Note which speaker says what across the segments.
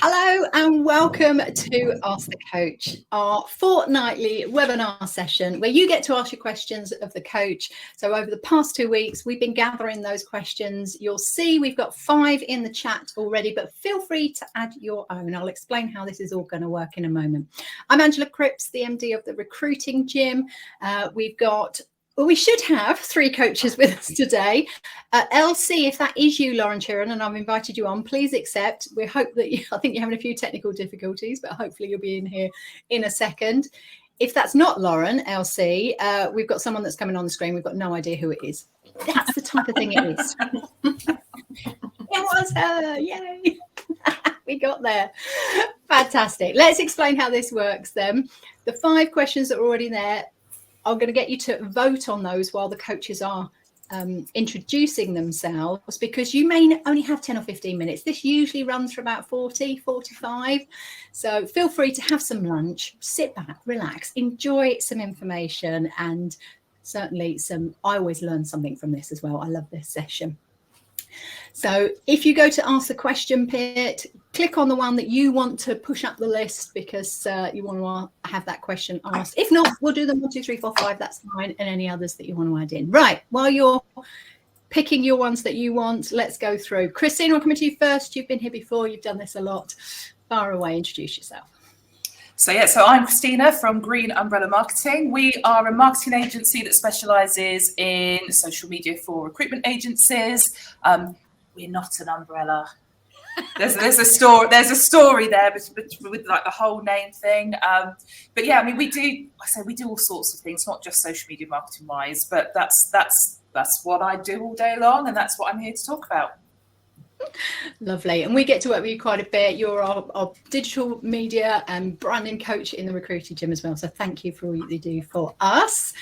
Speaker 1: Hello and welcome to Ask the Coach, our fortnightly webinar session where you get to ask your questions of the coach. So over the past 2 weeks, we've been gathering those questions. You'll see we've got 5 in the chat already, but feel free to add your own. I'll explain how this is all going to work in a moment. I'm Angela Cripps, the MD of the Recruiting Gym. We should have 3 coaches with us today. LC, if that is you, Lauren Chiren, and I've invited you on, please accept. We hope that I think you're having a few technical difficulties, but hopefully you'll be in here in a second. If that's not Lauren, LC, we've got someone that's coming on the screen. We've got no idea who it is. That's the type of thing it is. It was her. Yay. We got there. Fantastic. Let's explain how this works then. The 5 questions that are already there, I'm going to get you to vote on those while the coaches are introducing themselves, because you may only have 10 or 15 minutes. This usually runs for about 40, 45. So feel free to have some lunch, sit back, relax, enjoy some information, and certainly I always learn something from this as well. I love this session. So if you go to Ask the Question Pit, click on the one that you want to push up the list because you want to have that question asked. If not, we'll do them 1, 2, 3, 4, 5. That's fine. And any others that you want to add in. Right. While you're picking your ones that you want, let's go through. Christina, I'm coming to you first. You've been here before. You've done this a lot. Far away. Introduce yourself.
Speaker 2: So I'm Christina from Green Umbrella Marketing. We are a marketing agency that specialises in social media for recruitment agencies. We're not an umbrella. There's a story there with like the whole name thing. But yeah, I mean, we do all sorts of things, not just social media marketing wise, but that's what I do all day long, and that's what I'm here to talk about.
Speaker 1: Lovely. And we get to work with you quite a bit. You're our digital media and branding coach in the Recruiting Gym as well. So thank you for all you do for us.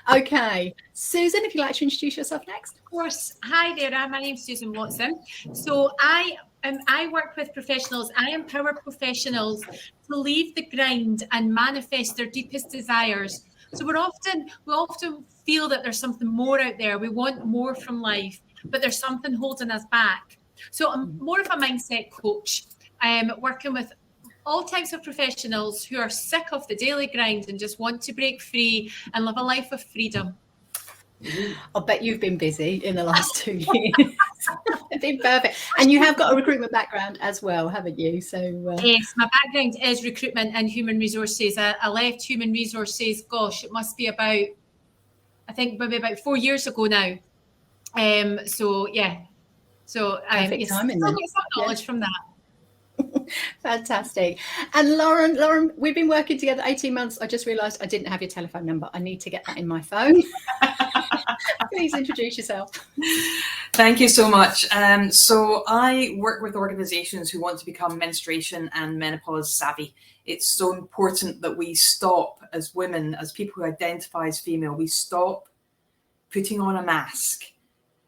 Speaker 1: Okay, Susan, if you'd like to introduce yourself next.
Speaker 3: Of course. Hi there, my name's Susan Watson. So I work with professionals. I empower professionals to leave the grind and manifest their deepest desires. So we often feel that there's something more out there. We want more from life, but there's something holding us back. So I'm more of a mindset coach. I'm working with all types of professionals who are sick of the daily grind and just want to break free and live a life of freedom.
Speaker 1: I'll bet you've been busy in the last 2 years. It's been perfect. And you have got a recruitment background as well, haven't you? So
Speaker 3: yes, my background is recruitment and human resources. I left human resources, gosh, it must be about 4 years ago now. So I still get some knowledge from that.
Speaker 1: Fantastic. And Lauren, we've been working together 18 months. I just realised I didn't have your telephone number. I need to get that in my phone. Please introduce yourself.
Speaker 4: Thank you so much. So I work with organisations who want to become menstruation and menopause savvy. It's so important that we stop, as women, as people who identify as female, we stop putting on a mask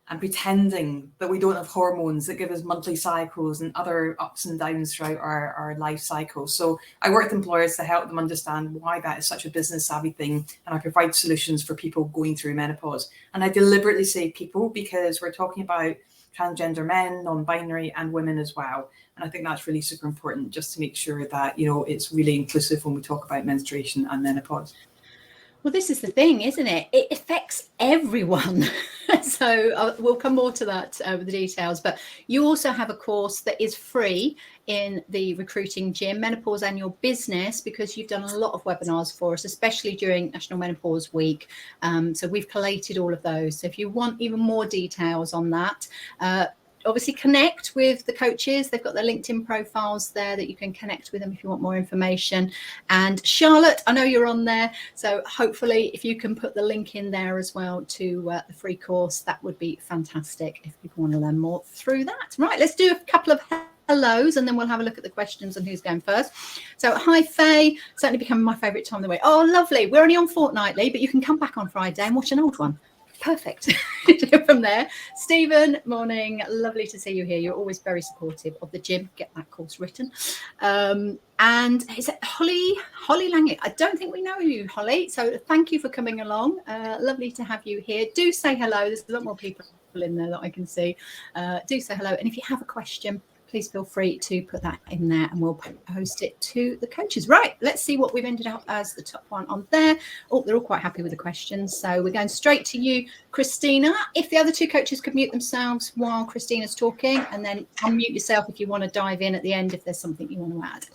Speaker 4: and pretending that we don't have hormones that give us monthly cycles and other ups and downs throughout our life cycle. So I work with employers to help them understand why that is such a business savvy thing. And I provide solutions for people going through menopause. And I deliberately say people because we're talking about transgender men, non-binary and women as well. And I think that's really super important just to make sure that, it's really inclusive when we talk about menstruation and menopause.
Speaker 1: Well, this is the thing, isn't it? It affects everyone. So we'll come more to that with the details. But you also have a course that is free in the Recruiting Gym, Menopause and Your Business, because you've done a lot of webinars for us, especially during National Menopause Week. So we've collated all of those. So if you want even more details on that, obviously connect with the coaches. They've got their LinkedIn profiles there that you can connect with them if you want more information. And Charlotte, I know you're on there, so hopefully if you can put the link in there as well to the free course, that would be fantastic if people want to learn more through that. Right, let's do a couple of hellos and then we'll have a look at the questions and who's going first. So hi Faye, certainly becoming my favourite time of the week. Oh lovely, we're only on fortnightly, but you can come back on Friday and watch an old one. Perfect. From there, Stephen, morning. Lovely to see you here. You're always very supportive of the gym. Get that course written. And is it Holly Langley? I don't think we know you, Holly. So thank you for coming along. Lovely to have you here. Do say hello. There's a lot more people in there that I can see. Do say hello. And if you have a question, please feel free to put that in there and we'll post it to the coaches. Right, let's see what we've ended up as the top one on there. Oh, they're all quite happy with the questions. So we're going straight to you, Christina. If the other two coaches could mute themselves while Christina's talking, and then unmute yourself if you want to dive in at the end if there's something you want to add.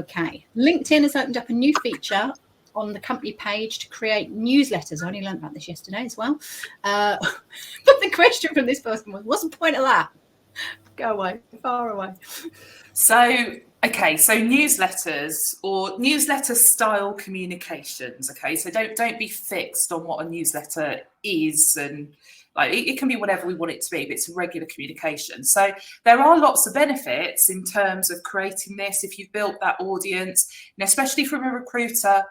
Speaker 1: Okay, LinkedIn has opened up a new feature on the company page to create newsletters. I only learned about this yesterday as well. But the question from this person was, what's the point of that? Go away, far away.
Speaker 2: So, okay, so newsletters or newsletter style communications. Okay, so don't be fixed on what a newsletter is, and like it can be whatever we want it to be, but it's a regular communication. So there are lots of benefits in terms of creating this. If you've built that audience, and especially from a recruiter,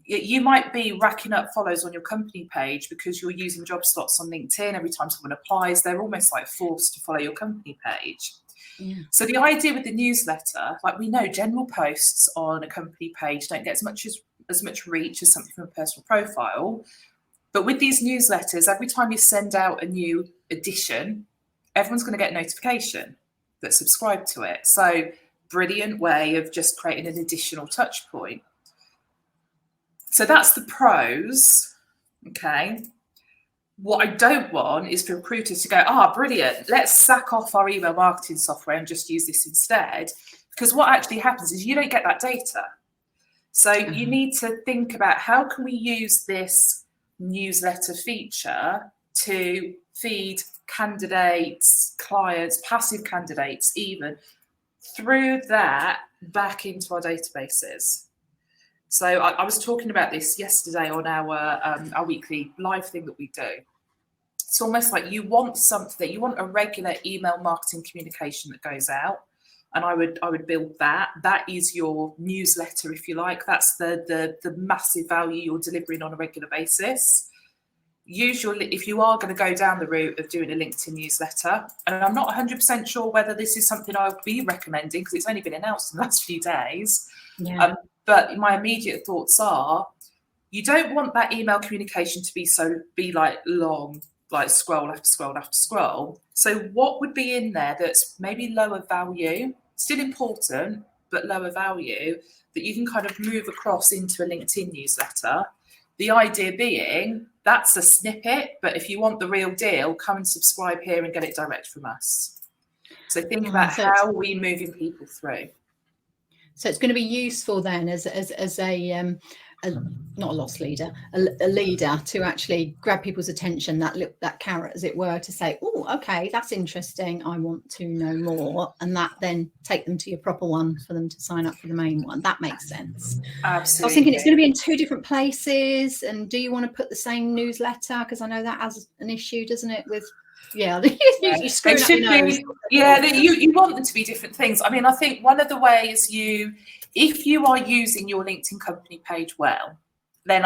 Speaker 2: you might be racking up follows on your company page because you're using job slots on LinkedIn. Every time someone applies, they're almost like forced to follow your company page. Yeah. So the idea with the newsletter, like we know general posts on a company page don't get as much reach as something from a personal profile. But with these newsletters, every time you send out a new edition, everyone's going to get a notification that's subscribed to it. So brilliant way of just creating an additional touch point. So that's the pros, okay? What I don't want is for recruiters to go, brilliant, let's sack off our email marketing software and just use this instead. Because what actually happens is you don't get that data. So you need to think about how can we use this newsletter feature to feed candidates, clients, passive candidates even, through that back into our databases. So I was talking about this yesterday on our weekly live thing that we do. It's almost like you want a regular email marketing communication that goes out, and I would build that. That is your newsletter, if you like. That's the massive value you're delivering on a regular basis. If you are going to go down the route of doing a LinkedIn newsletter, and I'm not 100% sure whether this is something I'll be recommending because it's only been announced in the last few days. Yeah. But my immediate thoughts are, you don't want that email communication to be like long, like scroll after scroll after scroll. So what would be in there that's maybe lower value, still important, but lower value, that you can kind of move across into a LinkedIn newsletter? The idea being, that's a snippet, but if you want the real deal, come and subscribe here and get it direct from us. So think about how we're moving people through.
Speaker 1: So it's going to be useful then as a not a loss leader, a leader to actually grab people's attention, that carrot, as it were, to say, oh, okay, that's interesting, I want to know more, and that then take them to your proper one for them to sign up for the main one. That makes sense.
Speaker 2: Absolutely.
Speaker 1: I was thinking it's going to be in two different places, and do you want to put the same newsletter? Because I know that has an issue, doesn't it, with you screwing up your nose.
Speaker 2: You want them to be different things. I mean, I think one of the ways if you are using your LinkedIn company page well, then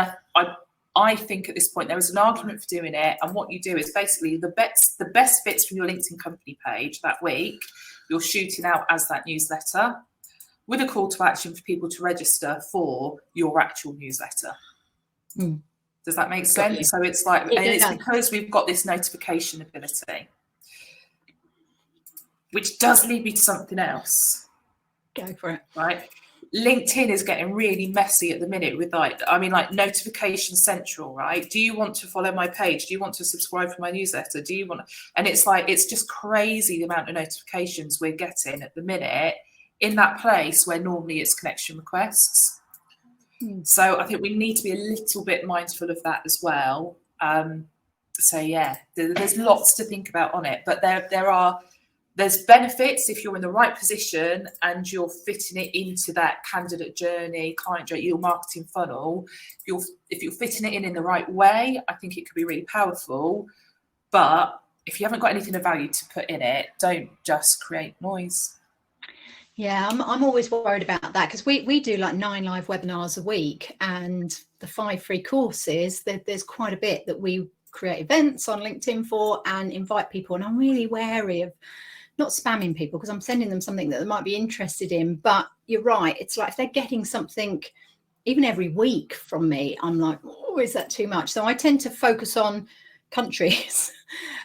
Speaker 2: I think at this point there is an argument for doing it. And what you do is basically the best bits from your LinkedIn company page that week, you're shooting out as that newsletter with a call to action for people to register for your actual newsletter. Does that make sense? So it's like, and it's because we've got this notification ability, which does lead me to something else.
Speaker 1: Go for it.
Speaker 2: Right. LinkedIn is getting really messy at the minute with like notification central, right? Do you want to follow my page? Do you want to subscribe for my newsletter? Do you want to? And it's like, it's just crazy the amount of notifications we're getting at the minute in that place where normally it's connection requests. So I think we need to be a little bit mindful of that as well. So yeah, there's lots to think about on it, but there's benefits if you're in the right position and you're fitting it into that candidate journey, client journey, your marketing funnel. If you're fitting it in the right way, I think it could be really powerful. But if you haven't got anything of value to put in it, don't just create noise.
Speaker 1: Yeah, I'm always worried about that because we do like 9 live webinars a week, and the 5 free courses, there's quite a bit that we create events on LinkedIn for and invite people. And I'm really wary of not spamming people because I'm sending them something that they might be interested in. But you're right. It's like if they're getting something even every week from me, I'm like, oh, is that too much? So I tend to focus on countries.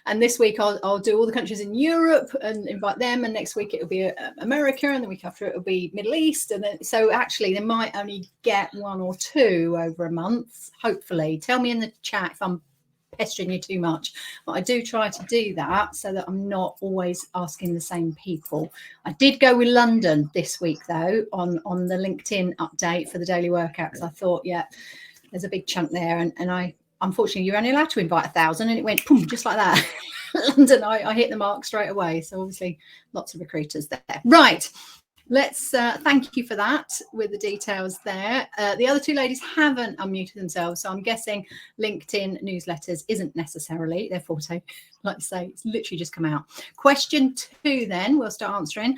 Speaker 1: And this week I'll do all the countries in Europe and invite them, and next week it'll be America, and the week after it'll be Middle East, and then, so actually they might only get 1 or 2 over a month, hopefully. Tell me in the chat if I'm pestering you too much, but I do try to do that so that I'm not always asking the same people. I did go with London this week though on the LinkedIn update for the daily workout, because I thought, yeah, there's a big chunk there, and I unfortunately you're only allowed to invite 1,000, and it went boom, just like that. London, I hit the mark straight away, so obviously lots of recruiters there. Right, let's thank you for that with the details there. The other 2 ladies haven't unmuted themselves, so I'm guessing LinkedIn newsletters isn't necessarily their forte. Like I say, it's literally just come out. Question 2 then, we'll start answering.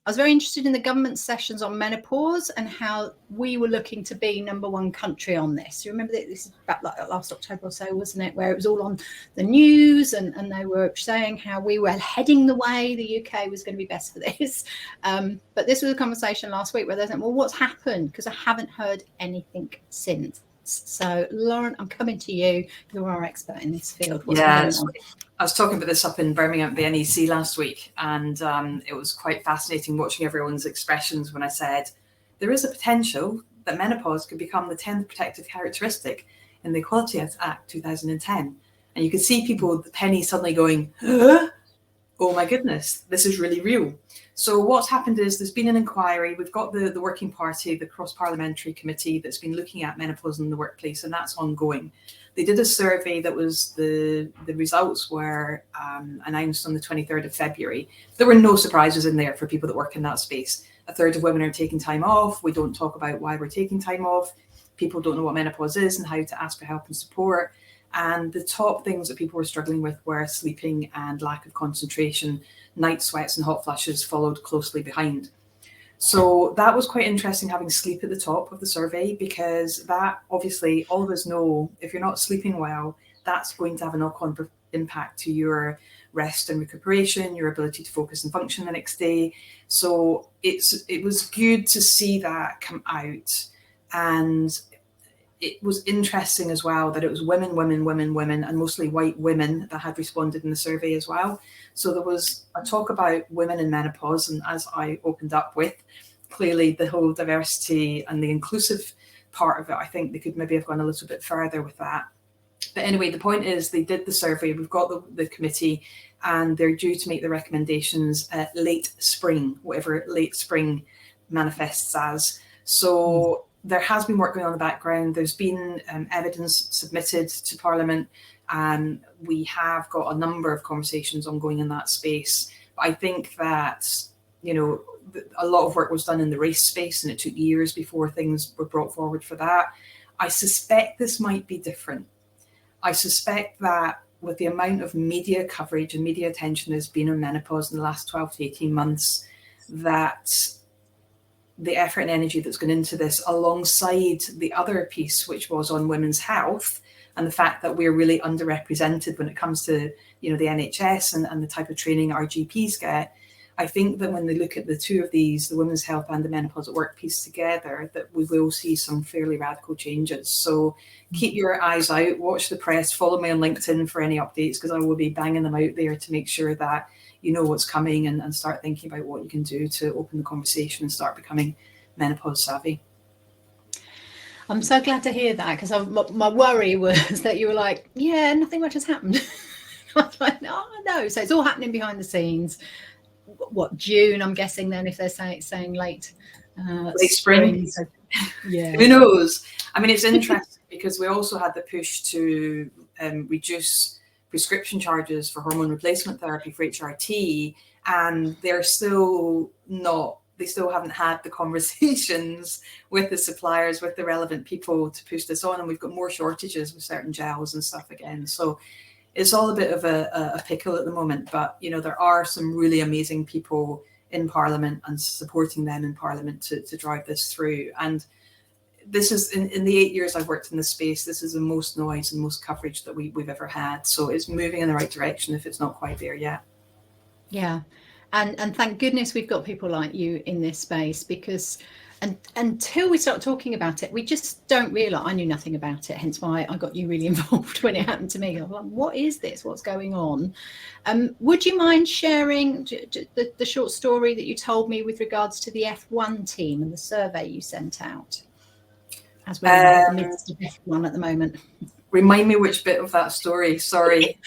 Speaker 1: I was very interested in the government sessions on menopause and how we were looking to be #1 country on this. You remember that this is back like last October or so, wasn't it? Where it was all on the news, and they were saying how we were heading the way, the UK was going to be best for this. But this was a conversation last week where they said, well, what's happened? Because I haven't heard anything since. So Lauren, I'm coming to you. You're our expert in this field. What's going on?
Speaker 4: I was talking about this up in Birmingham at the NEC last week, and it was quite fascinating watching everyone's expressions when I said there is a potential that menopause could become the 10th protective characteristic in the Equality Act 2010. And you could see people, the penny suddenly going, huh? Oh my goodness, this is really real. So what's happened is there's been an inquiry. We've got the working party, the cross-parliamentary committee that's been looking at menopause in the workplace, and that's ongoing. They did a survey that was the results were announced on the 23rd of February. There were no surprises in there for people that work in that space. 1/3 of women are taking time off. We don't talk about why we're taking time off. People don't know what menopause is and how to ask for help and support. And the top things that people were struggling with were sleeping and lack of concentration. Night sweats and hot flushes followed closely behind. So that was quite interesting, having sleep at the top of the survey, because that obviously all of us know if you're not sleeping well, that's going to have a knock-on impact to your rest and recuperation, your ability to focus and function the next day. So it was good to see that come out. And it was interesting as well that it was women, and mostly white women that had responded in the survey as well. So there was a talk about women in menopause, and as I opened up with, clearly the whole diversity and the inclusive part of it, I think they could maybe have gone a little bit further with that. But anyway, the point is they did the survey, we've got the committee, and they're due to make the recommendations at late spring, whatever late spring manifests as. So there has been work going on in the background. There's been evidence submitted to Parliament, and we have got a number of conversations ongoing in that space. But I think that, you know, a lot of work was done in the race space, and it took years before things were brought forward for that. I suspect this might be different. I suspect that with the amount of media coverage and media attention there's been on menopause in the last 12 to 18 months, that the effort and energy that's gone into this, alongside the other piece, which was on women's health, and the fact that we're really underrepresented when it comes to, you know, the NHS and the type of training our GPs get, I think that when they look at the two of these, the women's health and the menopause at work piece together, that we will see some fairly radical changes. So keep your eyes out, watch the press, follow me on LinkedIn for any updates, because I will be banging them out there to make sure that you know what's coming, and start thinking about what you can do to open the conversation and start becoming menopause savvy.
Speaker 1: I'm so glad to hear that, because my worry was that you were like, yeah, nothing much has happened. I was like, no. So it's all happening behind the scenes. What, June, I'm guessing then, if they're saying late
Speaker 4: spring.
Speaker 1: So, yeah.
Speaker 4: Who knows? I mean, it's interesting because we also had the push to reduce prescription charges for hormone replacement therapy for HRT, and they're still not, they still haven't had the conversations with the suppliers, with the relevant people to push this on, and we've got more shortages with certain gels and stuff again. So it's all a bit of a pickle at the moment, but you know, there are some really amazing people in Parliament and supporting them in Parliament to drive this through. And this is, in the 8 years I've worked in this space, this is the most noise and most coverage that we've ever had. So it's moving in the right direction if it's not quite there yet.
Speaker 1: Yeah. And thank goodness we've got people like you in this space, because And until we start talking about it, we just don't realise. I knew nothing about it, hence why I got you really involved when it happened to me. I was like, what is this? What's going on? Would you mind sharing the short story that you told me with regards to the F1 team and the survey you sent out? As we're in the midst of F1 at the moment.
Speaker 4: Remind me which bit of that story, sorry.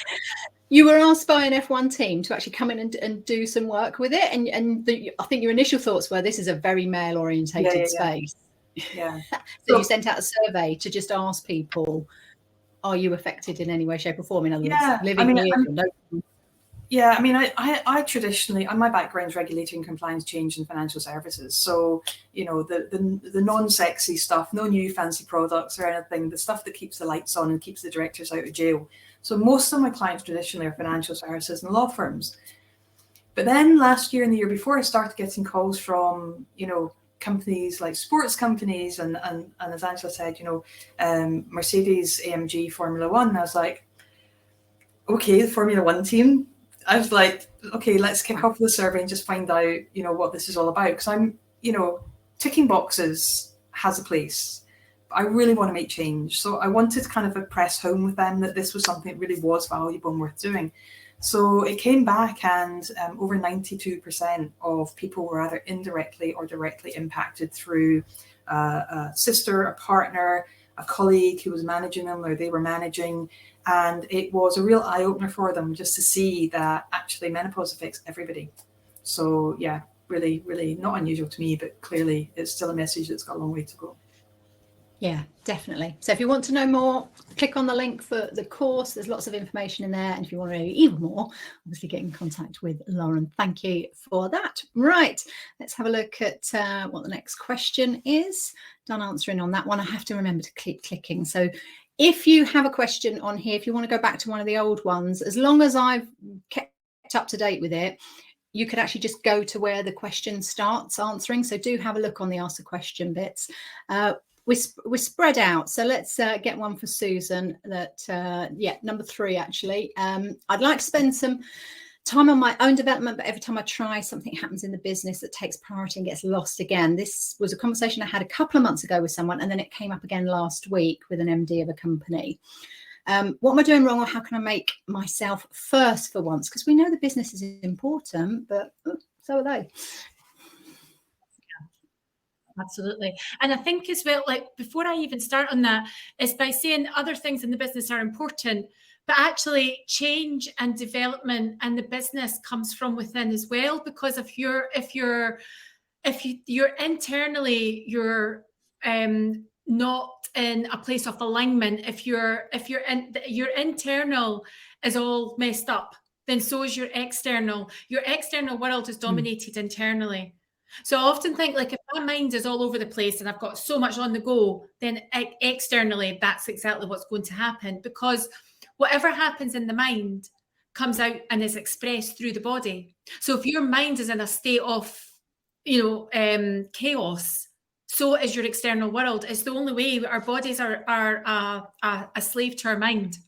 Speaker 1: You were asked by an F1 team to actually come in and do some work with it. And I think your initial thoughts were, this is a very male-orientated space.
Speaker 4: Yeah.
Speaker 1: So you sent out a survey to just ask people, are you affected in any way, shape or form? In other words, living here.
Speaker 4: Yeah, I mean, I traditionally, my background is regulatory and compliance change in financial services. So, you know, the non-sexy stuff, no new fancy products or anything, the stuff that keeps the lights on and keeps the directors out of jail. So most of my clients traditionally are financial services and law firms. But then last year and the year before, I started getting calls from, you know, companies like sports companies and as Angela said, you know, Mercedes, AMG, Formula One. And I was like, okay, the Formula One team. I was like, okay, let's kick off the survey and just find out, you know, what this is all about. Because I'm, you know, ticking boxes has a place. But I really want to make change. So I wanted to kind of impress home with them that this was something that really was valuable and worth doing. So it came back and over 92% of people were either indirectly or directly impacted through a sister, a partner, a colleague who was managing them or they were managing. And it was a real eye-opener for them just to see that actually menopause affects everybody. So yeah, really, really not unusual to me, but clearly it's still a message that's got a long way to go.
Speaker 1: Yeah, definitely. So if you want to know more, click on the link for the course. There's lots of information in there. And if you want to know even more, obviously get in contact with Lauren. Thank you for that. Right, let's have a look at what the next question is. Done answering on that one. I have to remember to keep clicking. So if you have a question on here, if you want to go back to one of the old ones, as long as I've kept up to date with it, you could actually just go to where the question starts answering. So do have a look on the ask the question bits. We're spread out. So let's get one for Susan that, number 3, actually. I'd like to spend some time on my own development, but every time I try, something happens in the business that takes priority and gets lost again. This was a conversation I had a couple of months ago with someone, and then it came up again last week with an MD of a company. What am I doing wrong, or how can I make myself first for once? Because we know the business is important, but so are they.
Speaker 3: Absolutely. And I think as well, like before I even start on that, is by saying other things in the business are important, but actually change and development and the business comes from within as well. Because if you're internally, you're not in a place of alignment, if your internal is all messed up, then so is your external. Your external world is dominated internally. So I often think, like, if my mind is all over the place and I've got so much on the go, then externally, that's exactly what's going to happen, because whatever happens in the mind comes out and is expressed through the body. So if your mind is in a state of, chaos, so is your external world. It's the only way. Our bodies are a slave to our mind.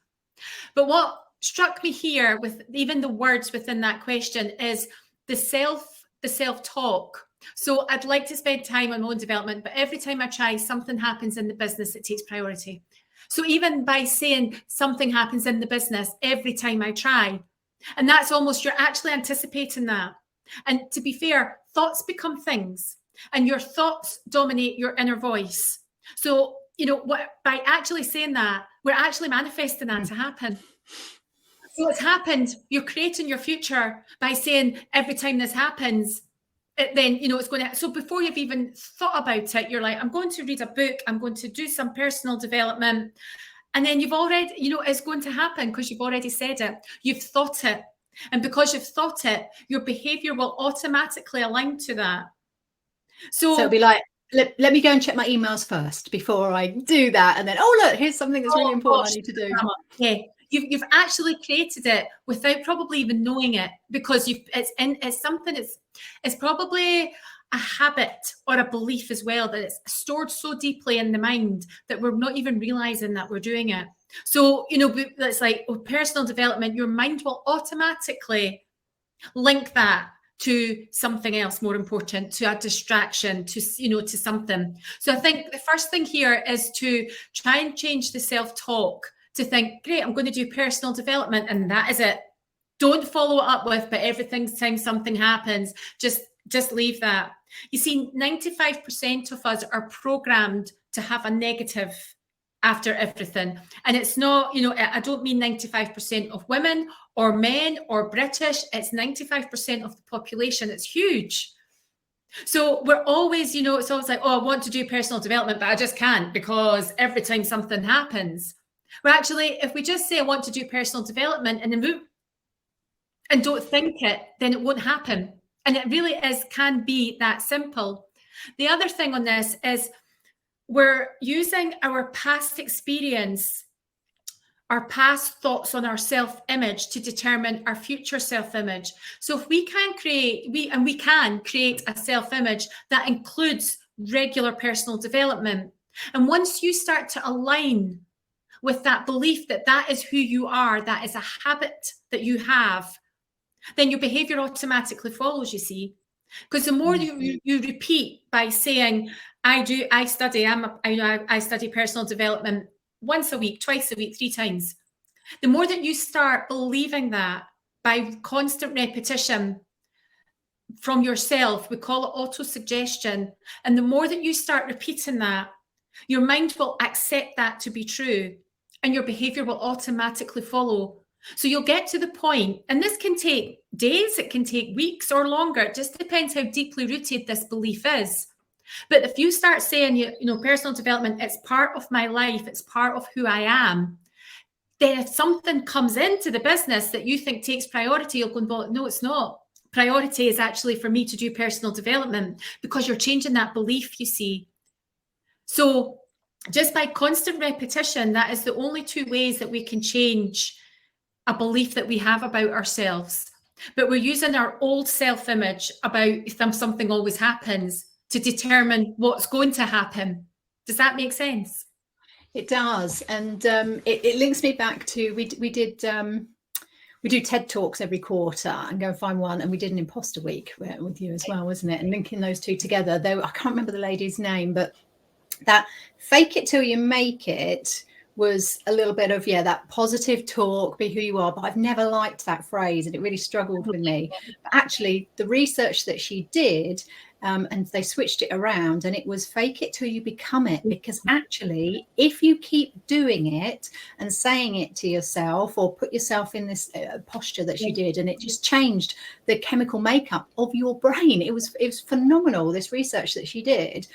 Speaker 3: But what struck me here with even the words within that question is the self-talk. So I'd like to spend time on my own development, but every time I try, something happens in the business that takes priority. So even by saying something happens in the business every time I try, and that's almost, you're actually anticipating that. And to be fair, thoughts become things, and your thoughts dominate your inner voice. So, by actually saying that, we're actually manifesting that to happen. So it's happened. You're creating your future by saying every time this happens, then it's going to. So before you've even thought about it, you're like, I'm going to read a book, I'm going to do some personal development, and then you've already, it's going to happen because you've already said it. You've thought it, and because you've thought it, your behavior will automatically align to that. So
Speaker 1: it'll be like, let me go and check my emails first before I do that, and then look, here's something that's really important I need to do.
Speaker 3: Yeah. You've actually created it without probably even knowing it, because it's probably a habit or a belief as well, that it's stored so deeply in the mind that we're not even realizing that we're doing it. So, it's like personal development, your mind will automatically link that to something else more important, to a distraction, to, you know, to something. So I think the first thing here is to try and change the self-talk to think, great, I'm going to do personal development and that is it. Don't follow it up with, but every time something happens, just leave that. You see, 95% of us are programmed to have a negative after everything. And it's not, you know, I don't mean 95% of women or men or British, it's 95% of the population. It's huge. So we're always, you know, it's always like, oh, I want to do personal development, but I just can't because every time something happens. Well, actually, if we just say I want to do personal development and then move and don't think it, then it won't happen. And it really can be that simple. The other thing on this is we're using our past experience, our past thoughts on our self-image to determine our future self-image. So if we can create, we can create a self-image that includes regular personal development. And once you start to align with that belief that that is who you are, that is a habit that you have, then your behavior automatically follows, you see. Because the more you repeat by saying, I study personal development once a week, twice a week, 3 times. The more that you start believing that by constant repetition from yourself, we call it auto-suggestion. And the more that you start repeating that, your mind will accept that to be true and your behavior will automatically follow. So you'll get to the point, and this can take days, it can take weeks or longer. It just depends how deeply rooted this belief is. But if you start saying, you know, personal development, it's part of my life, it's part of who I am, then if something comes into the business that you think takes priority, you'll go, no, it's not. Priority is actually for me to do personal development because you're changing that belief, you see. So just by constant repetition, that is the only 2 ways that we can change a belief that we have about ourselves. But we're using our old self-image about if something always happens to determine what's going to happen. Does that make sense?
Speaker 1: It does. And it links me back to, we do TED Talks every quarter and go and find one. And we did an imposter week with you as well, wasn't it? And linking those 2 together, though I can't remember the lady's name, but that fake it till you make it was a little bit of, that positive talk, be who you are. But I've never liked that phrase and it really struggled with me. But actually, the research that she did, and they switched it around and it was fake it till you become it. Because actually, if you keep doing it and saying it to yourself or put yourself in this posture that she did, and it just changed the chemical makeup of your brain. It was phenomenal, this research that she did.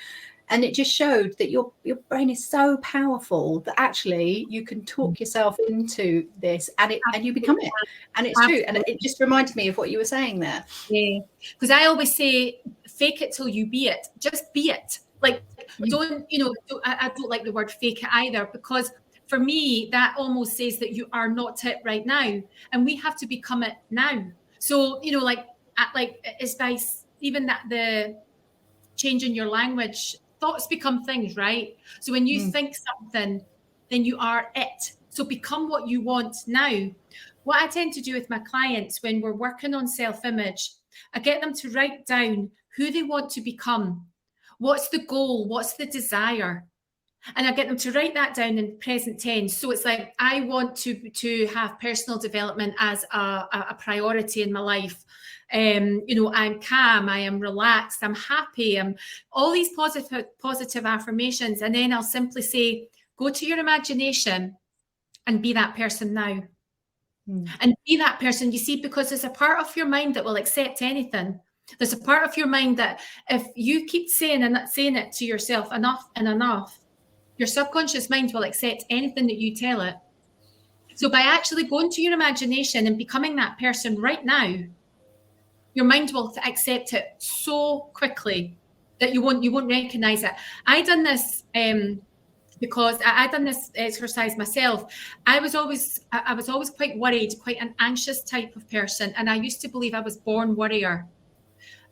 Speaker 1: And it just showed that your brain is so powerful that actually you can talk yourself into this and you become it. And it's true. And it just reminded me of what you were saying there.
Speaker 3: Yeah. Because I always say, fake it till you be it. Just be it. Like, I don't like the word fake it either, because for me, that almost says that you are not it right now. And we have to become it now. So, it's by even that the changing your language, thoughts become things, right? So when you think something, then you are it. So become what you want now. What I tend to do with my clients when we're working on self-image, I get them to write down who they want to become. What's the goal? What's the desire? And I get them to write that down in present tense. So it's like, I want to have personal development as a priority in my life. I'm calm, I am relaxed, I'm happy, I'm all these positive affirmations. And then I'll simply say, go to your imagination and be that person now. And be that person, you see, because there's a part of your mind that will accept anything. There's a part of your mind that if you keep saying it to yourself enough and enough, your subconscious mind will accept anything that you tell it. So by actually going to your imagination and becoming that person right now, your mind will accept it so quickly that you won't recognize it. I done this because I done this exercise myself. I was always quite worried, quite an anxious type of person, and I used to believe I was born worrier.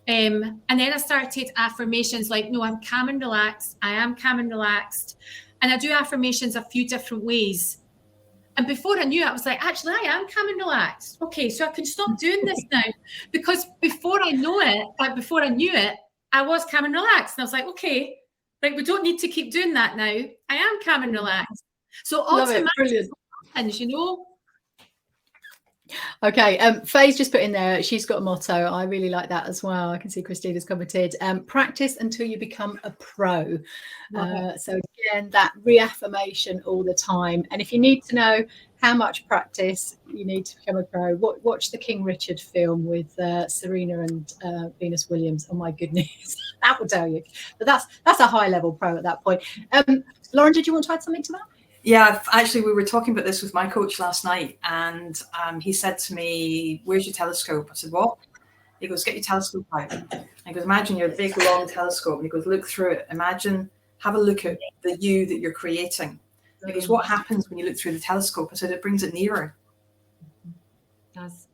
Speaker 3: And then I started affirmations like, no, I'm calm and relaxed. I am calm and relaxed. And I do affirmations a few different ways. And before I knew it, I was like, actually, I am calm and relaxed. Okay, so I can stop doing this now. Because before I knew it, I was calm and relaxed. And I was like, okay, like, we don't need to keep doing that now. I am calm and relaxed. So automatically happens, you know.
Speaker 1: Okay, Faye's just put in there, she's got a motto. I really like that as well. I can see Christina's commented, practice until you become a pro. So again, that reaffirmation all the time. And if you need to know how much practice you need to become a pro, watch the King Richard film with Serena and Venus Williams. Oh my goodness, that will tell you. But that's a high level pro at that point. Lauren, did you want to add something to that?
Speaker 4: Yeah, actually, we were talking about this with my coach last night, and he said to me, "Where's your telescope?" I said, "What?" He goes, "Get your telescope out." He goes, "Imagine your big, long telescope." And he goes, "Look through it. Have a look at the you that you're creating." He goes, "What happens when you look through the telescope?" I said, "It brings it nearer."
Speaker 3: It does.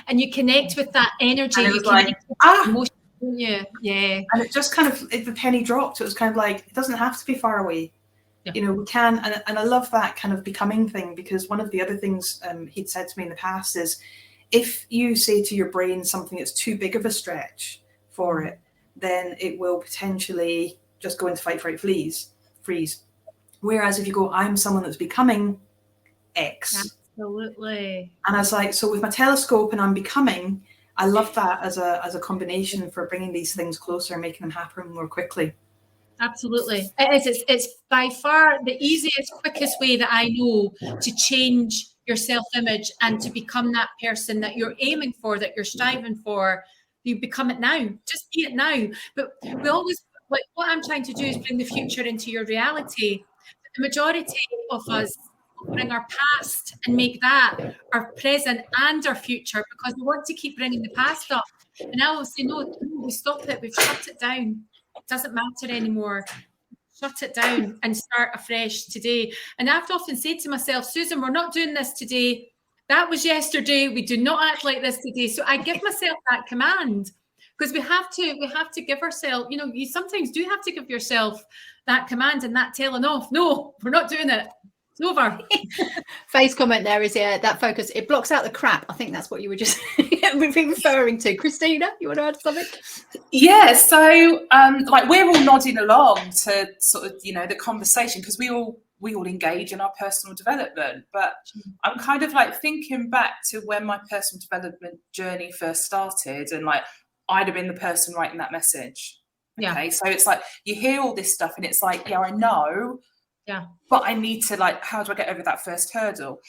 Speaker 3: And you connect with that energy.
Speaker 4: And it was like,
Speaker 3: emotion, don't you? Yeah.
Speaker 4: And it just kind of, the penny dropped. It was kind of like, it doesn't have to be far away. Yeah. You know, we can, and I love that kind of becoming thing, because one of the other things he'd said to me in the past is, if you say to your brain something that's too big of a stretch for it, then it will potentially just go into fight, fright, freeze. Whereas if you go, I'm someone that's becoming X.
Speaker 3: Absolutely.
Speaker 4: And I was like, so with my telescope and I'm becoming, I love that as a combination for bringing these things closer and making them happen more quickly.
Speaker 3: Absolutely. It's by far the easiest, quickest way that I know to change your self-image and to become that person that you're aiming for, that you're striving for. You become it now. Just be it now. But we always, like, what I'm trying to do is bring the future into your reality. The majority of us bring our past and make that our present and our future, because we want to keep bringing the past up. And I will say, no, we stop it. We've shut it down. It doesn't matter anymore. Shut it down and start afresh today. And I have to often say to myself, Susan, we're not doing this today. That was yesterday. We do not act like this today. So I give myself that command, because we have to give ourselves, you know, you sometimes do have to give yourself that command and that telling off. No, we're not doing it. It's over.
Speaker 1: Faye's comment there is, yeah, that focus, it blocks out the crap. I think that's what you were just referring to. Christina, you want to add something?
Speaker 2: Yeah, so like, we're all nodding along to sort of, you know, the conversation, because we all engage in our personal development. But I'm kind of like thinking back to when my personal development journey first started, and like, I'd have been the person writing that message.
Speaker 3: Yeah.
Speaker 2: Okay, so it's like you hear all this stuff and it's like, yeah, I know.
Speaker 3: Yeah.
Speaker 2: But I need to, like, how do I get over that first hurdle?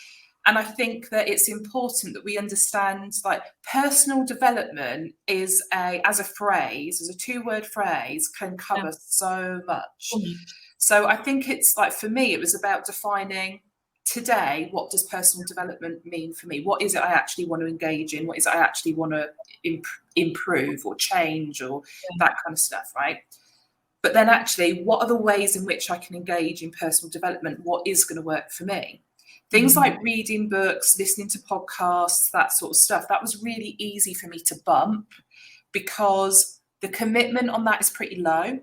Speaker 2: And I think that it's important that we understand, like, personal development is as a phrase, as a 2-word phrase, can cover so much. Mm-hmm. So I think it's like, for me, it was about defining today, what does personal development mean for me? What is it I actually want to engage in? What is it I actually want to improve or change, or that kind of stuff, right? But then actually, what are the ways in which I can engage in personal development? What is going to work for me? Things like reading books, listening to podcasts, that sort of stuff, that was really easy for me to bump, because the commitment on that is pretty low.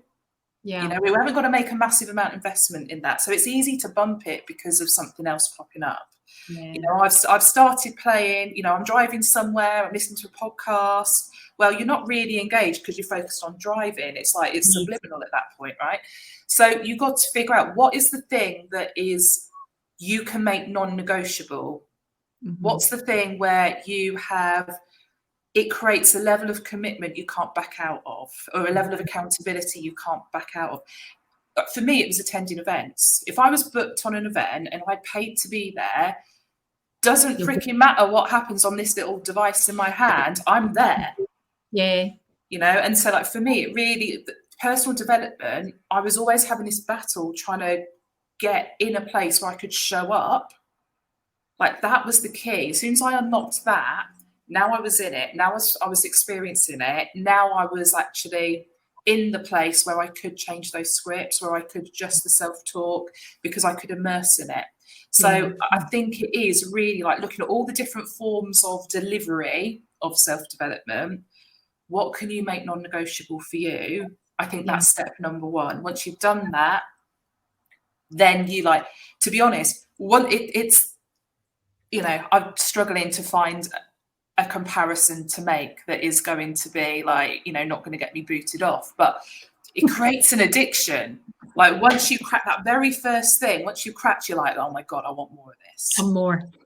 Speaker 2: Yeah. You know, we haven't got to make a massive amount of investment in that. So it's easy to bump it because of something else popping up. Yeah. You know, I've started playing, you know, I'm driving somewhere, I'm listening to a podcast. Well, you're not really engaged because you're focused on driving. It's like, it's subliminal at that point, right? So you've got to figure out, what is the thing that is you can make non-negotiable? Mm-hmm. What's the thing where you have, it creates a level of commitment you can't back out of, or a level of accountability you can't back out of? But for me, it was attending events. If I was booked on an event and I paid to be there, doesn't freaking matter what happens on this little device in my hand, I'm there.
Speaker 3: Yeah.
Speaker 2: You know, and so, like, for me, it really, personal development, I was always having this battle trying to get in a place where I could show up. Like, that was the key. As soon as I unlocked that, now I was in it. Now I was experiencing it. Now I was actually in the place where I could change those scripts, where I could adjust the self-talk, because I could immerse in it. So I think it is really like looking at all the different forms of delivery of self-development. What can you make non-negotiable for you? I think that's step number one. Once you've done that, then you, like, to be honest, it's you know, I'm struggling to find a comparison to make that is going to be like, you know, not going to get me booted off, but it creates an addiction. Like once you crack that very first thing, once you crack, you're like, oh my God, I want more of this.
Speaker 3: And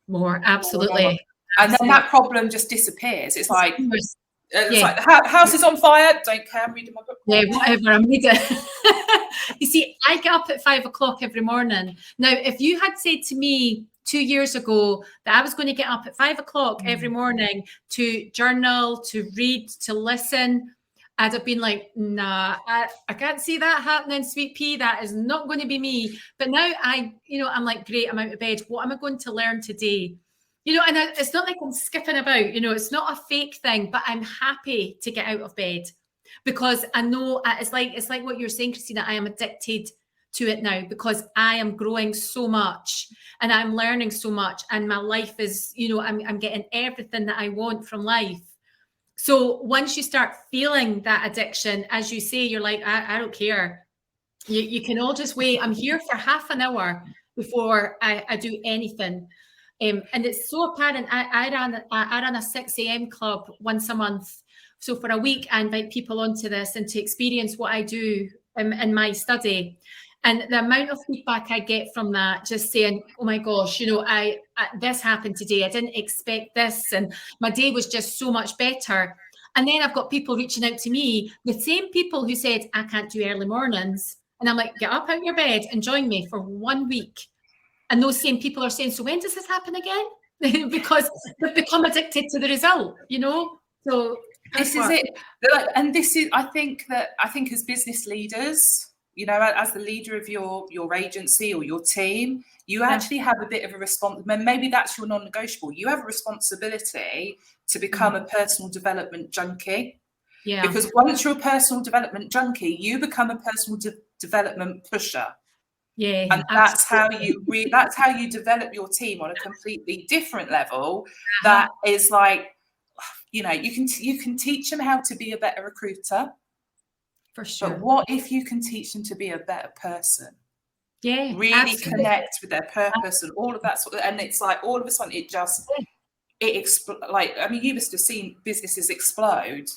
Speaker 3: more, absolutely.
Speaker 2: And then that problem just disappears. It's like, like the house is on fire. Don't care. I'm reading my book.
Speaker 3: Yeah, whatever. I'm reading. You see, I get up at 5 o'clock every morning. Now, if you had said to me 2 years ago that I was going to get up at 5 o'clock every morning to journal, to read, to listen, I'd have been like, nah, I can't see that happening, sweet pea. That is not going to be me. But now I'm like, great, I'm out of bed. What am I going to learn today? You know, and it's not like I'm skipping about, you know, it's not a fake thing, but I'm happy to get out of bed because I know it's like what you're saying, Christina, I am addicted to it now because I am growing so much and I'm learning so much and my life is, you know, I'm getting everything that I want from life. So once you start feeling that addiction, as you say, you're like, I don't care. You can all just wait. I'm here for half an hour before I do anything. And it's so apparent. I ran a 6 a.m. club once a month. So for a week, I invite people onto this and to experience what I do in my study. And the amount of feedback I get from that, just saying, oh my gosh, you know, I this happened today. I didn't expect this. And my day was just so much better. And then I've got people reaching out to me, the same people who said, I can't do early mornings. And I'm like, get up out of your bed and join me for 1 week. And those same people are saying, so when does this happen again? Because they've become addicted to the result, you know? So
Speaker 2: this is it. And this is, I think as business leaders, you know, as the leader of your agency or your team, you actually have a bit of a responsibility. Maybe that's your non-negotiable. You have a responsibility to become a personal development junkie. Yeah. Because once you're a personal development junkie, you become a personal development pusher.
Speaker 3: Yeah,
Speaker 2: and that's how you develop your team on a completely different level. That is like, you know, you can teach them how to be a better recruiter,
Speaker 3: for sure.
Speaker 2: But what if you can teach them to be a better person?
Speaker 3: Yeah,
Speaker 2: really
Speaker 3: absolutely.
Speaker 2: Connect with their purpose and all of that sort of, and it's like all of a sudden like, I mean, you must have seen businesses explode.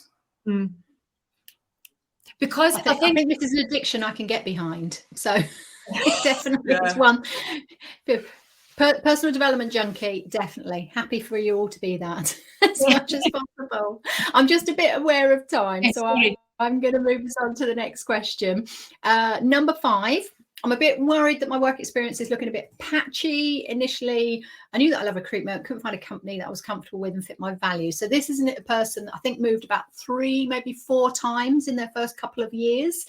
Speaker 3: Because
Speaker 1: I think this is an addiction I can get behind. So it definitely is one. Personal development junkie, definitely. Happy for you all to be that as much as possible. I'm just a bit aware of time, so I'm going to move us on to the next question. Number 5. I'm a bit worried that my work experience is looking a bit patchy. Initially, I knew that I love recruitment, couldn't find a company that I was comfortable with and fit my values. So this isn't a person that I think moved about 3, maybe 4 times in their first couple of years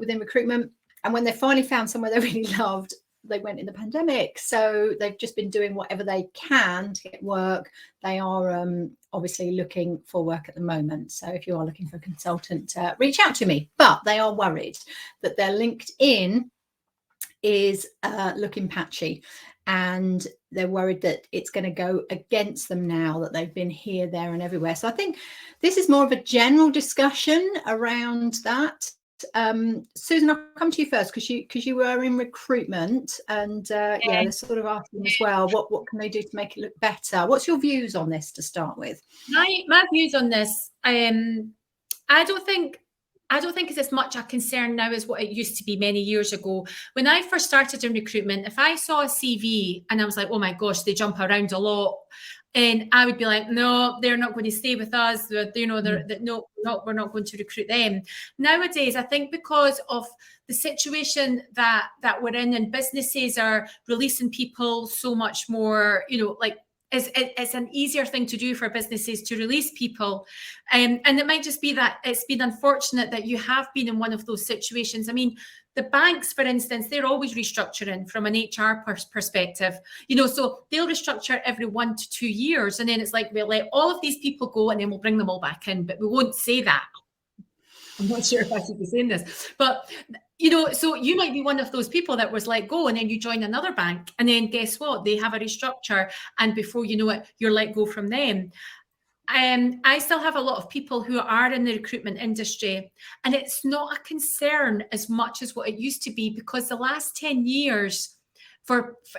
Speaker 1: within recruitment. And when they finally found somewhere they really loved, they went in the pandemic. So they've just been doing whatever they can to get work. They are obviously looking for work at the moment. So if you are looking for a consultant, reach out to me. But they are worried that their LinkedIn is looking patchy, and they're worried that it's going to go against them now that they've been here, there and everywhere. So I think this is more of a general discussion around that. Susan, I'll come to you first because you were in recruitment, and they're sort of asking as well, what can they do to make it look better? What's your views on this to start with?
Speaker 3: My views on this, I don't think it's as much a concern now as what it used to be many years ago. When I first started in recruitment, if I saw a CV and I was like, oh my gosh, they jump around a lot, and I would be like, no, they're not going to stay with us. We're not going to recruit them. Nowadays, I think because of the situation that we're in, and businesses are releasing people so much more, you know, like it's an easier thing to do for businesses to release people. And it might just be that it's been unfortunate that you have been in one of those situations. I mean, the banks, for instance, they're always restructuring from an HR perspective, you know, so they'll restructure every 1 to 2 years. And then it's like, we'll let all of these people go and then we'll bring them all back in, but we won't say that. I'm not sure if I should be saying this, but you know, so you might be one of those people that was let go and then you join another bank and then guess what? They have a restructure and before you know it, you're let go from them. I still have a lot of people who are in the recruitment industry, and it's not a concern as much as what it used to be, because the last 10 years,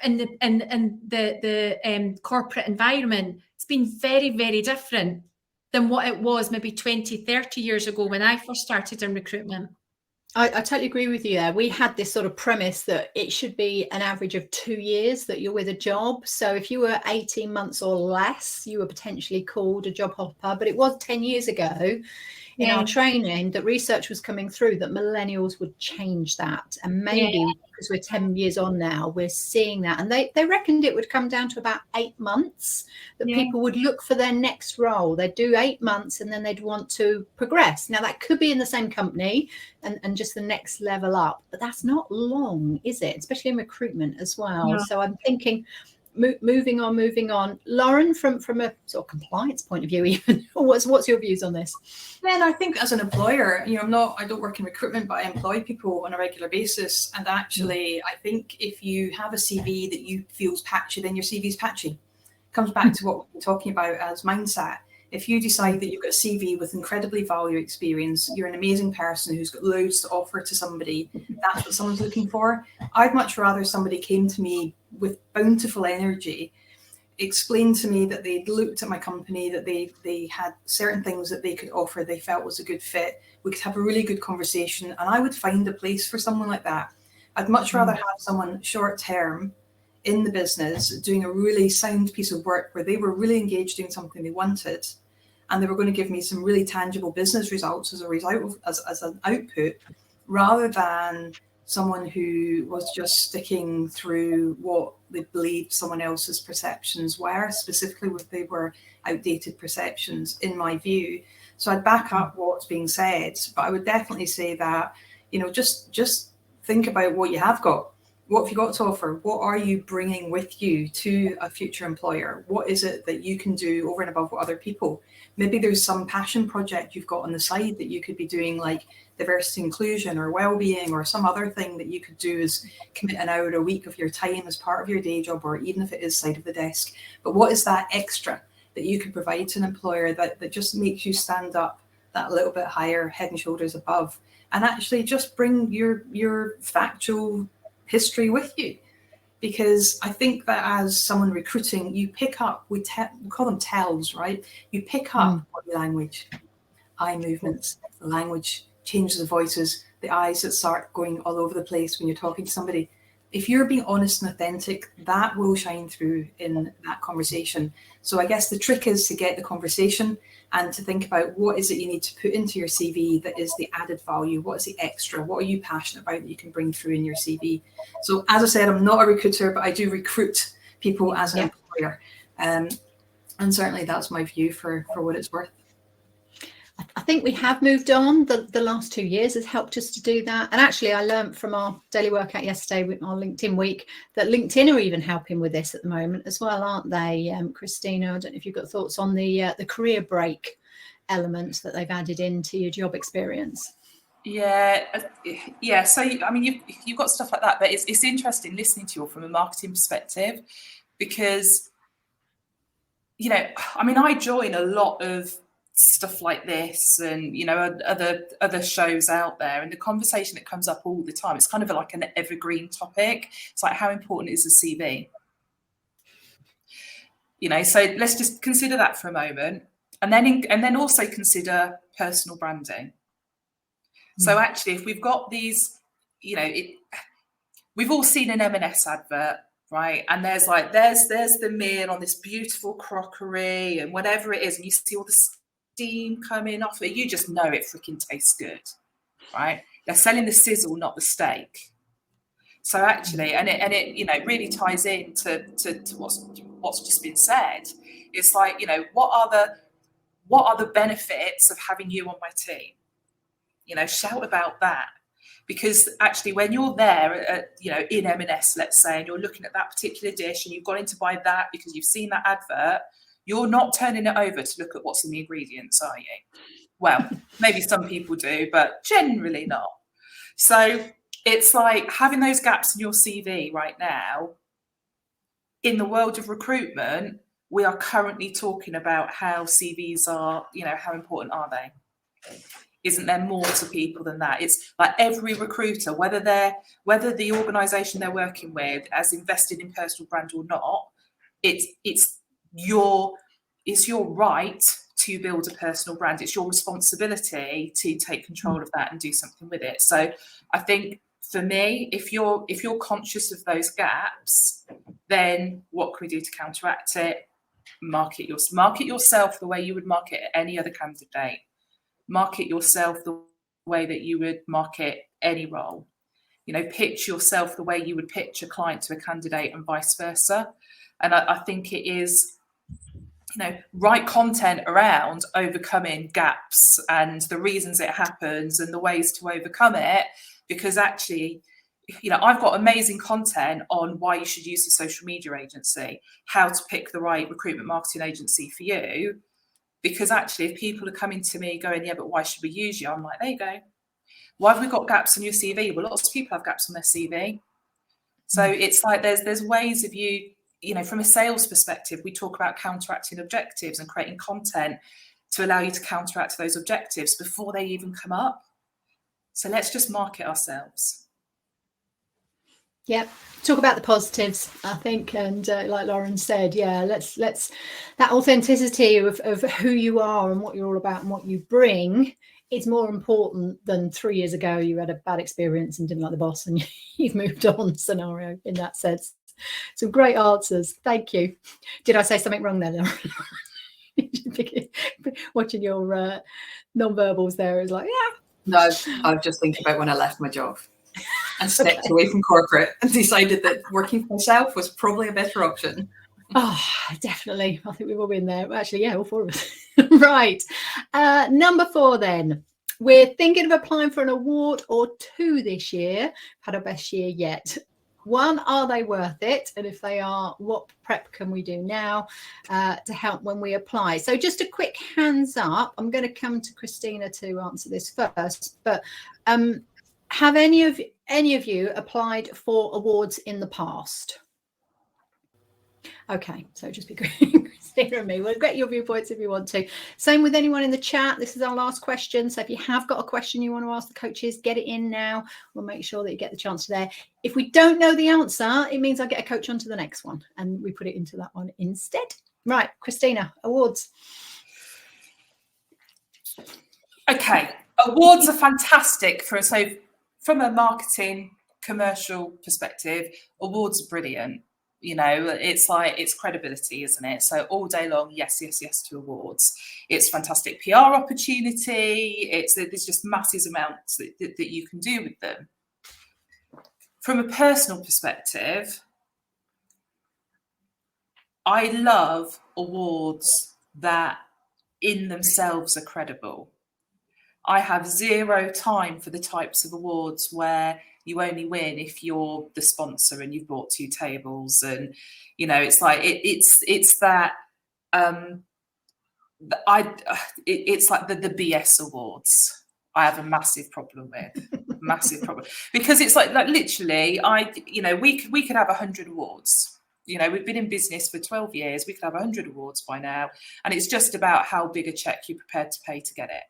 Speaker 3: in the corporate environment. It's been very, very different than what it was maybe 20, 30 years ago when I first started in recruitment.
Speaker 1: I totally agree with you there. We had this sort of premise that it should be an average of 2 years that you're with a job. So if you were 18 months or less, you were potentially called a job hopper. But it was 10 years ago in our training that research was coming through that millennials would change that. And maybe because we're 10 years on now, we're seeing that. And they reckoned it would come down to about 8 months that people would look for their next role. They'd do 8 months and then they'd want to progress. Now, that could be in the same company and just the next level up. But that's not long, is it? Especially in recruitment as well. No. So I'm thinking... Moving on, Lauren, from a sort of compliance point of view, even what's your views on this?
Speaker 4: Then I think as an employer, I don't work in recruitment, but I employ people on a regular basis. And actually, I think if you have a CV that you feels patchy, then your CV is patchy. Comes back to what we're talking about as mindset. If you decide that you've got a CV with incredibly valuable experience, you're an amazing person who's got loads to offer to somebody, that's what someone's looking for. I'd much rather somebody came to me with bountiful energy, explained to me that they'd looked at my company, that they had certain things that they could offer they felt was a good fit. We could have a really good conversation, and I would find a place for someone like that. I'd much rather have someone short term in the business doing a really sound piece of work where they were really engaged doing something they wanted, and they were going to give me some really tangible business results as a result of, as an output, rather than someone who was just sticking through what they believed someone else's perceptions were, specifically if they were outdated perceptions, in my view. So I'd back up what's being said, but I would definitely say that, just think about what you have got. What have you got to offer? What are you bringing with you to a future employer? What is it that you can do over and above what other people? Maybe there's some passion project you've got on the side that you could be doing, like diversity inclusion or well-being, or some other thing that you could do is commit an hour a week of your time as part of your day job, or even if it is side of the desk. But what is that extra that you could provide to an employer that just makes you stand up that little bit higher, head and shoulders above, and actually just bring your factual history with you? Because I think that as someone recruiting, you pick up, we call them tells, right? You pick up body language, eye movements, the language, changes of voices, the eyes that start going all over the place when you're talking to somebody. If you're being honest and authentic, that will shine through in that conversation. So I guess the trick is to get the conversation and to think about what is it you need to put into your CV that is the added value. What is the extra? What are you passionate about that you can bring through in your CV? So as I said, I'm not a recruiter, but I do recruit people as an employer. And certainly that's my view for what it's worth.
Speaker 1: I think we have moved on. The last 2 years has helped us to do that. And actually, I learned from our daily workout yesterday with our LinkedIn week that LinkedIn are even helping with this at the moment as well, aren't they? Christina, I don't know if you've got thoughts on the career break element that they've added into your job experience.
Speaker 2: Yeah. So I mean, you've got stuff like that, but it's interesting listening to you all from a marketing perspective, because I mean, I join a lot of stuff like this and other shows out there, and the conversation that comes up all the time, it's kind of like an evergreen topic. It's like, how important is the CV? So let's just consider that for a moment, and then also consider personal branding. So actually, if we've got these, we've all seen an M&S advert, right? And there's the meal on this beautiful crockery and whatever it is, and you see all the steam coming off it. You just know it freaking tastes good, right? They're selling the sizzle, not the steak. So actually, and it really ties into to what's just been said. It's like, what are the benefits of having you on my team? Shout about that. Because actually, when you're there, in M&S, let's say, and you're looking at that particular dish and you've gone in to buy that because you've seen that advert, you're not turning it over to look at what's in the ingredients, are you? Well, maybe some people do, but generally not. So it's like having those gaps in your CV right now. In the world of recruitment, we are currently talking about how CVs are, how important are they? Isn't there more to people than that? It's like every recruiter, whether the organisation they're working with has invested in personal brand or not, it's your right to build a personal brand. It's your responsibility to take control of that and do something with it. So I think for me, if you're conscious of those gaps, then what can we do to counteract it? Market yourself the way you would market any other candidate. Market yourself the way that you would market any role. Pitch yourself the way you would pitch a client to a candidate, and vice versa. And I think it is, write content around overcoming gaps and the reasons it happens and the ways to overcome it. Because actually, I've got amazing content on why you should use a social media agency, how to pick the right recruitment marketing agency for you. Because actually, if people are coming to me going, yeah, but why should we use you? I'm like, there you go. Why have we got gaps on your CV? Well, lots of people have gaps on their CV. So it's like there's ways of you, from a sales perspective, we talk about counteracting objectives and creating content to allow you to counteract those objectives before they even come up. So let's just market ourselves.
Speaker 1: Yep. Talk about the positives, I think, and like Lauren said, let's that authenticity of who you are and what you're all about and what you bring is more important than 3 years ago you had a bad experience and didn't like the boss and you've moved on scenario in that sense. Some great answers. Thank you. Did I say something wrong there, Lauren? Watching your non-verbals there is like, yeah.
Speaker 4: No, I was just thinking about when I left my job and stepped away from corporate and decided that working for myself was probably a better option.
Speaker 1: Oh, definitely. I think we've all been there. Actually, yeah, all four of us. Right. Number 4 then. We're thinking of applying for an award or 2 this year. Had our best year yet. 1, are they worth it? And if they are, what prep can we do now to help when we apply? So just a quick hands up. I'm going to come to Christina to answer this first. But have any of you applied for awards in the past? Okay, so just be Christina and me. We'll get your viewpoints if you want to. Same with anyone in the chat. This is our last question. So if you have got a question you want to ask the coaches, get it in now. We'll make sure that you get the chance there. If we don't know the answer, it means I get a coach onto the next one and we put it into that one instead. Right, Christina, awards.
Speaker 2: Okay, awards are fantastic from a marketing commercial perspective. Awards are brilliant. It's credibility, isn't it? So all day long, yes to awards. It's fantastic PR opportunity. There's just massive amounts that you can do with them. From a personal perspective, I love awards that in themselves are credible. I have zero time for the types of awards where you only win if you're the sponsor and you've bought 2 tables, and it's like it's that it's like the BS awards. I have a massive problem with, because it's like literally we could have 100 awards. We've been in business for 12 years. We could have 100 awards by now, and it's just about how big a check you're prepared to pay to get it.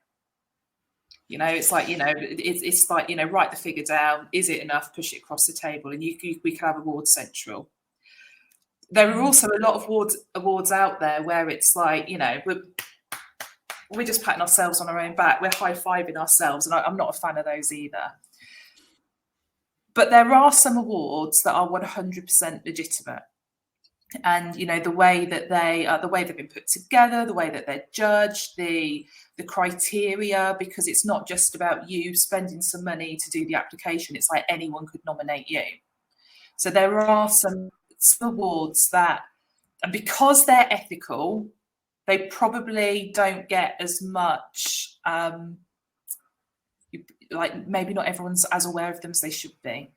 Speaker 2: It's like, it's like, write the figure down. Is it enough? Push it across the table, and we can have Awards Central. There are also a lot of awards out there where it's like, we're just patting ourselves on our own back. We're high-fiving ourselves, and I'm not a fan of those either. But there are some awards that are 100% legitimate. And the way that they've been put together, the way that they're judged, the criteria, because it's not just about you spending some money to do the application. It's like anyone could nominate you. So there are some awards that, and because they're ethical, they probably don't get as much. Like maybe not everyone's as aware of them as they should be.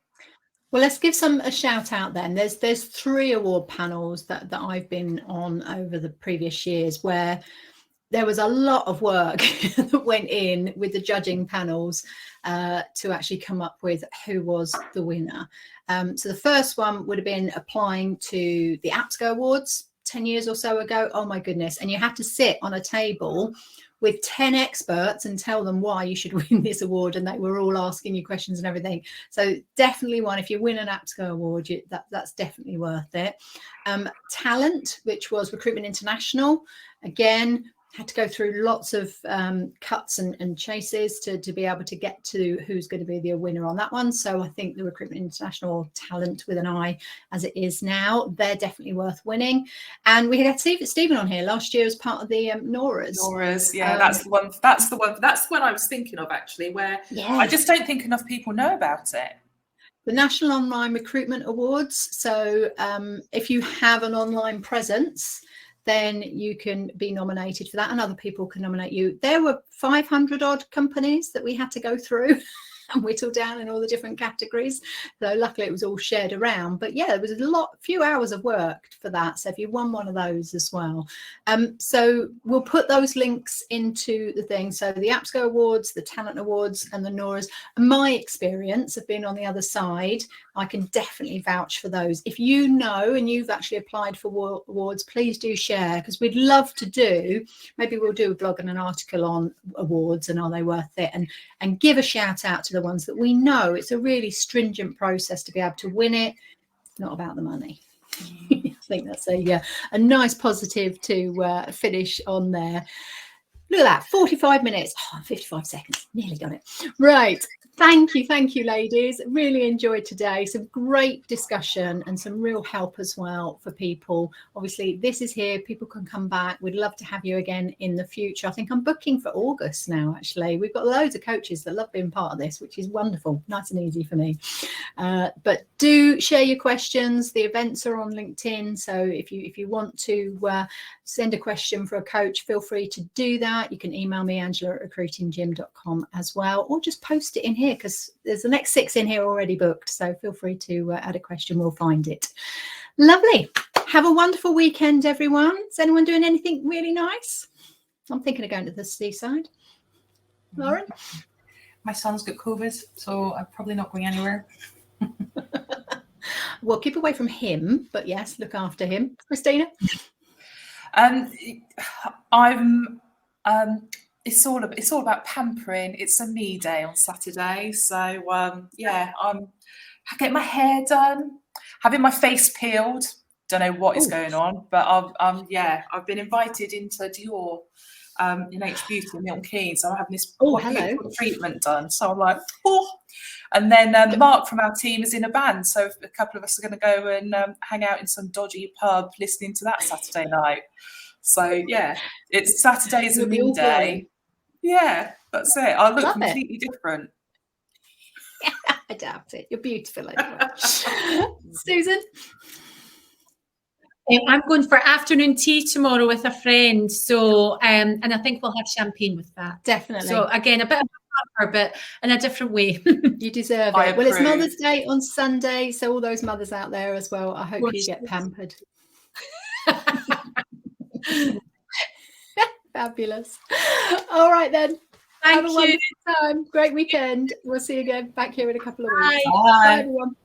Speaker 1: Well, let's give a shout out then. There's 3 award panels that I've been on over the previous years where there was a lot of work that went in with the judging panels to actually come up with who was the winner. So the first one would have been applying to the APSCO Awards 10 years or so ago. Oh my goodness. And you have to sit on a table with 10 experts and tell them why you should win this award, and they were all asking you questions and everything. So definitely one, if you win an APSCO award, that's definitely worth it. Talent, which was Recruitment International, again, had to go through lots of cuts and chases to be able to get to who's going to be the winner on that one. So I think the Recruitment International Talent with an I, as it is now, they're definitely worth winning. And we had Stephen on here last year as part of the Nora's.
Speaker 2: Yeah, that's the one. That's the one I was thinking of, actually, where I just don't think enough people know about it.
Speaker 1: The National Online Recruitment Awards. So if you have an online presence, then you can be nominated for that, and other people can nominate you. There were 500 odd companies that we had to go through and whittle down in all the different categories. So luckily it was all shared around. But yeah, there was a few hours of work for that. So if you won one of those as well. So we'll put those links into the thing. So the APSCO Awards, the Talent Awards, and the Nora's. My experience of being on the other side, I can definitely vouch for those. If you know and you've actually applied for awards, please do share, because we'd love to do, maybe we'll do a blog and an article on awards and are they worth it, and give a shout out to the ones that we know. It's a really stringent process to be able to win it. It's not about the money. I think that's a nice positive to finish on there. Look at that, 45 minutes, 55 seconds, nearly got it. Right, thank you, ladies. Really enjoyed today. Some great discussion and some real help as well for people. Obviously, this is here, people can come back. We'd love to have you again in the future. I think I'm booking for August now, actually. We've got loads of coaches that love being part of this, which is wonderful, nice and easy for me. But do share your questions. The events are on LinkedIn, so if you want to send a question for a coach, feel free to do that. You can email me, angela@recruitinggym.com as well, or just post it in here, because there's the next 6 in here already booked. So feel free to add a question, we'll find it. Lovely. Have a wonderful weekend, everyone. Is anyone doing anything really nice? I'm thinking of going to the seaside. Lauren?
Speaker 4: My son's got COVID, so I'm probably not going anywhere.
Speaker 1: Well, keep away from him, but yes, look after him. Christina?
Speaker 2: It's all about pampering. It's a me day on Saturday, so I get my hair done, having my face peeled. Don't know what is going on, but I've been invited into Dior in H Beauty in Milton Keynes, so I'm having this beautiful treatment done. So I'm like, and then Mark from our team is in a band, so a couple of us are going to go and hang out in some dodgy pub listening to that Saturday night. So yeah, it's Saturday is a me day. Yeah, that's it. I look completely different.
Speaker 1: I doubt it. You're beautiful anyway. Susan?
Speaker 3: I'm going for afternoon tea tomorrow with a friend. So, and I think we'll have champagne with that.
Speaker 1: Definitely.
Speaker 3: So again, a bit of a pamper, but in a different way.
Speaker 1: You deserve it. Well, it's Mother's Day on Sunday, so all those mothers out there as well, I hope you get pampered. Fabulous. All right then. Have a wonderful time. Great weekend. We'll see you again back here in a couple of weeks.
Speaker 2: Bye.
Speaker 1: Bye everyone.